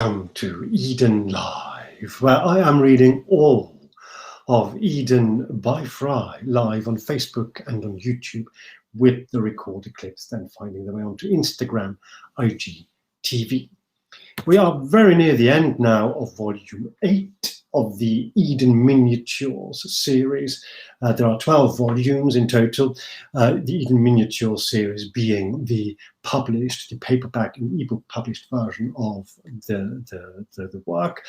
Welcome to Eden Live, where I am reading all of Eden by FREI live on Facebook and on YouTube with the recorded clips, then finding their way onto Instagram, IGTV. We are very near the end now of volume 8 of the Eden Miniatures series. There are 12 volumes in total, the Eden Miniatures series being the paperback and ebook published version of the work.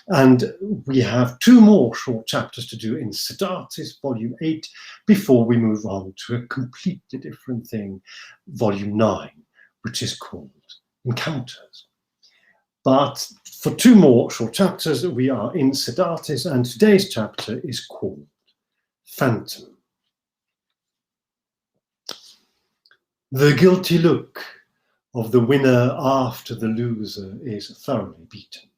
And we have 2 more short chapters to do in Sedartis, volume 8, before we move on to a completely different thing, volume 9, which is called Encounters. But for 2 more short chapters, we are in Sedartis, and today's chapter is called Phantom. The guilty look of the winner after the loser is thoroughly beaten.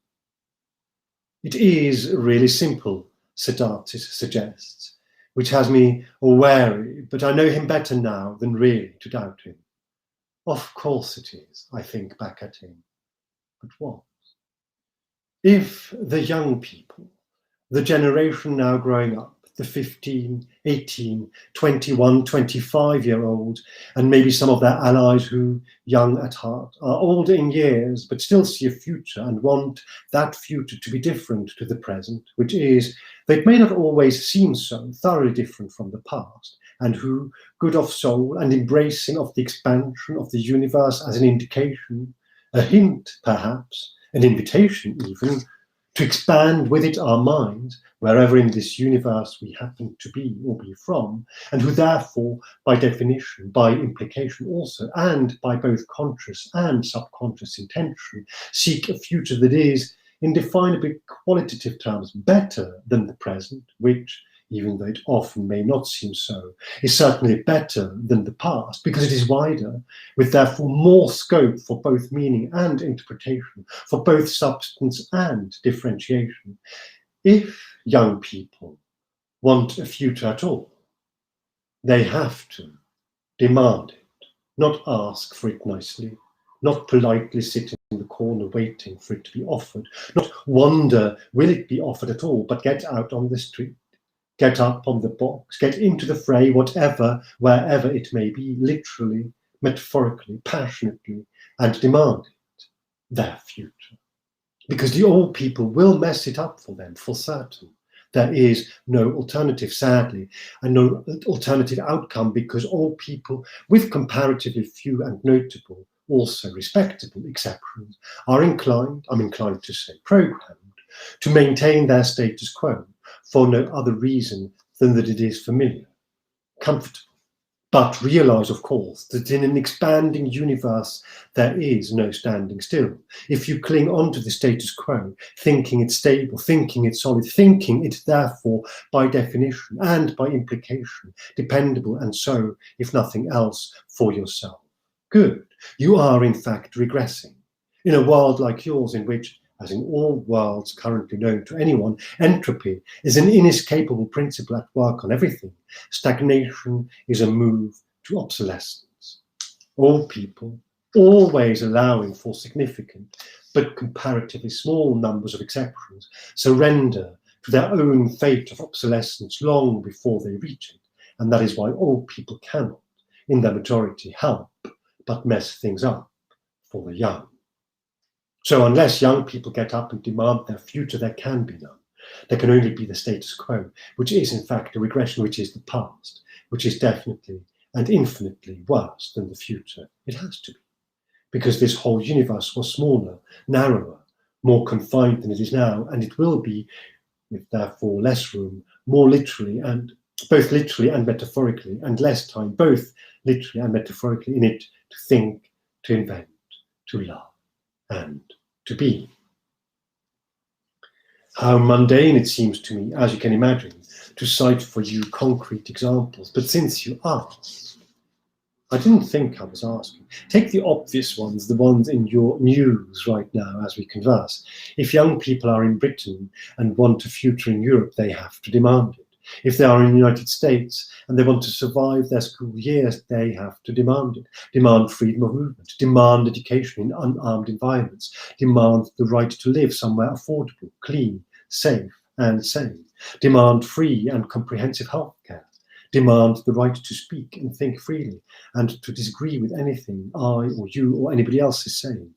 It is really simple, Sedartis suggests, which has me wary, but I know him better now than really to doubt him. Of course it is, I think back at him. But what? If the young people, the generation now growing up, the 15, 18, 21, 25-year-olds, and maybe some of their allies who, young at heart, are older in years, but still see a future and want that future to be different to the present, which is, that it may not always seem so, thoroughly different from the past, and who, good of soul and embracing of the expansion of the universe as an indication, a hint, perhaps, an invitation even, to expand with it our minds, wherever in this universe we happen to be or be from, and who therefore, by definition, by implication also, and by both conscious and subconscious intention, seek a future that is, in definable qualitative terms, better than the present, which, even though it often may not seem so, is certainly better than the past, because it is wider, with therefore more scope for both meaning and interpretation, for both substance and differentiation. If young people want a future at all, they have to demand it, not ask for it nicely, not politely sit in the corner waiting for it to be offered, not wonder will it be offered at all, but get out on the street, get up on the box, get into the fray, whatever, wherever it may be, literally, metaphorically, passionately, and demand it, their future. Because the old people will mess it up for them, for certain. There is no alternative, sadly, and no alternative outcome, because old people, with comparatively few and notable, also respectable exceptions, are inclined, I'm inclined to say programmed, to maintain their status quo, for no other reason than that it is familiar, comfortable. But realize, of course, that in an expanding universe, there is no standing still. If you cling on to the status quo, thinking it's stable, thinking it's solid, thinking it therefore, by definition and by implication, dependable, and so, if nothing else, for yourself, good, you are in fact regressing. In a world like yours, in which, as in all worlds currently known to anyone, entropy is an inescapable principle at work on everything. Stagnation is a move to obsolescence. All people, always allowing for significant but comparatively small numbers of exceptions, surrender to their own fate of obsolescence long before they reach it, and that is why old people cannot, in their majority, help but mess things up for the young. So unless young people get up and demand their future, there can be none. There can only be the status quo, which is in fact a regression, which is the past, which is definitely and infinitely worse than the future. It has to be, because this whole universe was smaller, narrower, more confined than it is now, and it will be, with therefore less room, more literally and both literally and metaphorically, and less time, both literally and metaphorically, in it to think, to invent, to love, and to be. How mundane it seems to me, as you can imagine, to cite for you concrete examples, but since you asked, I didn't think I was asking. Take the obvious ones, the ones in your news right now as we converse. If young people are in Britain and want a future in Europe, they have to demand it. If they are in the United States and they want to survive their school years, they have to demand it. Demand freedom of movement, demand education in unarmed environments, demand the right to live somewhere affordable, clean, safe and sane, demand free and comprehensive healthcare, demand the right to speak and think freely and to disagree with anything I or you or anybody else is saying.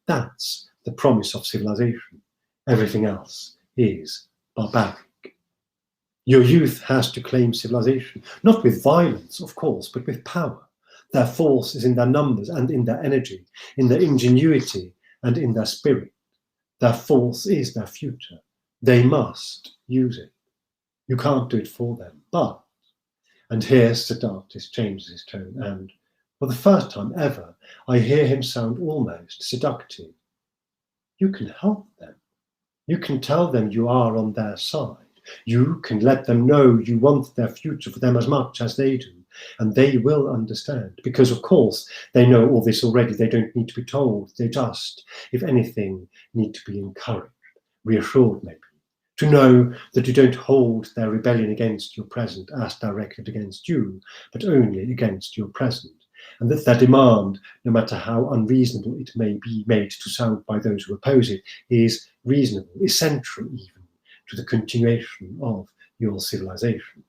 That's the promise of civilization. Everything else is barbaric. Your youth has to claim civilization, not with violence, of course, but with power. Their force is in their numbers and in their energy, in their ingenuity and in their spirit. Their force is their future. They must use it. You can't do it for them, but, and here Sedartis changes his tone, and for the first time ever, I hear him sound almost seductive. You can help them. You can tell them you are on their side. You can let them know you want their future for them as much as they do, and they will understand, because of course they know all this already. They don't need to be told. They just, if anything, need to be encouraged, reassured maybe, to know that you don't hold their rebellion against your present as directed against you, but only against your present, and that their demand, no matter how unreasonable it may be made to sound by those who oppose it, is reasonable, essential even, to the continuation of your civilization.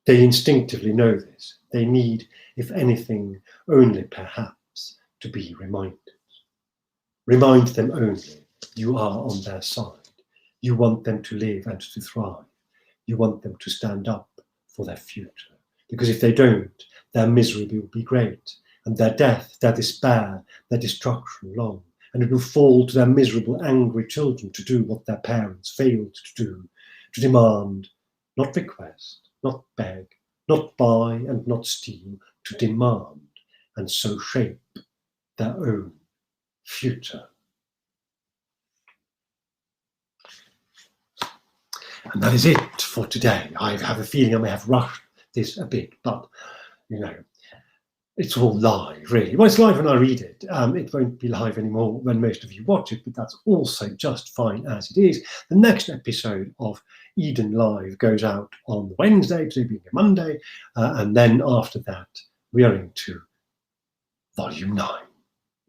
They instinctively know this. They need, if anything, only perhaps to be reminded. Remind them only you are on their side. You want them to live and to thrive. You want them to stand up for their future. Because if they don't, their misery will be great, and their death, their despair, their destruction long. And it will fall to their miserable, angry children to do what their parents failed to do, to demand, not request, not beg, not buy and not steal, to demand, and so shape their own future. And that is it for today. I have a feeling I may have rushed this a bit, but, you know, it's all live, really. Well, it's live when I read it. It won't be live anymore when most of you watch it, but that's also just fine as it is. The next episode of Eden Live goes out on Wednesday, today being a Monday, and then after that, we are into Volume 9,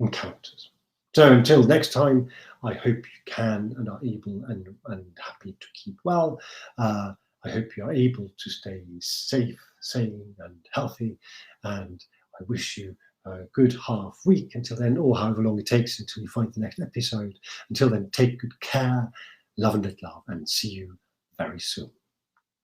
Encounters. So until next time, I hope you can and are able and happy to keep well. I hope you are able to stay safe, sane and healthy, and I wish you a good half week until then, or however long it takes until you find the next episode. Until then, take good care, love and let love, and see you very soon.